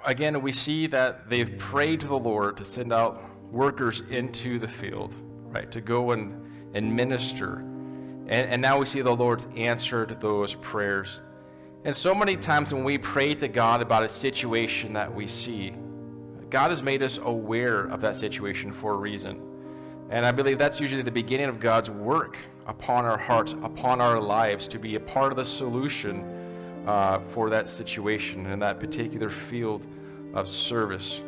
again, we see that they've prayed to the Lord to send out workers into the field, right, to go and minister. And now we see the Lord's answered those prayers. And so many times when we pray to God about a situation that we see, God has made us aware of that situation for a reason. And I believe that's usually the beginning of God's work upon our hearts, upon our lives, to be a part of the solution for that situation in that particular field of service.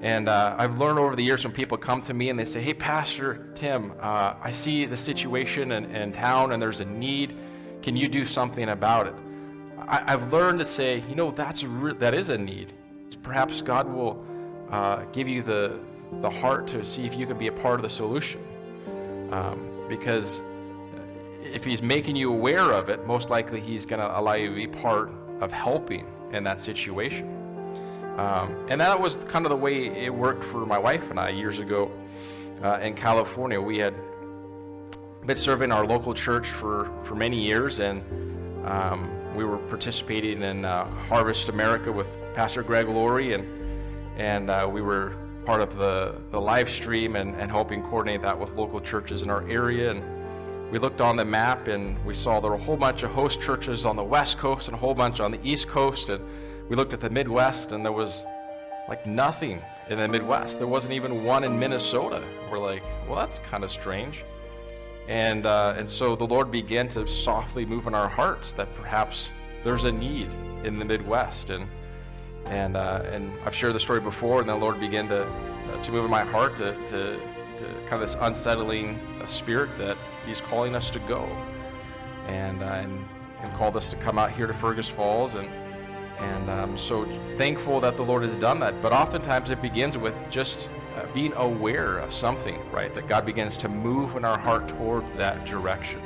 And I've learned over the years when people come to me and they say, "Hey, Pastor Tim, I see the situation in town and there's a need. Can you do something about it?" I've learned to say, that is a need. Perhaps God will give you the heart to see if you can be a part of the solution. Because if he's making you aware of it, most likely he's going to allow you to be part of helping in that situation. And that was kind of the way it worked for my wife and I years ago in California. We had been serving our local church for many years, and we were participating in Harvest America with Pastor Greg Laurie, and we were part of the live stream and helping coordinate that with local churches in our area. And we looked on the map and we saw there were a whole bunch of host churches on the West Coast and a whole bunch on the East Coast. And we looked at the Midwest and there was like nothing in the Midwest. There wasn't even one in Minnesota. We're like, well, that's kind of strange. And so the Lord began to softly move in our hearts that perhaps there's a need in the Midwest. And I've shared the story before, and the Lord began to move in my heart to kind of this unsettling spirit that He's calling us to go, and called us to come out here to Fergus Falls, and I'm so thankful that the Lord has done that. But oftentimes it begins with just being aware of something, right? That God begins to move in our heart toward that direction.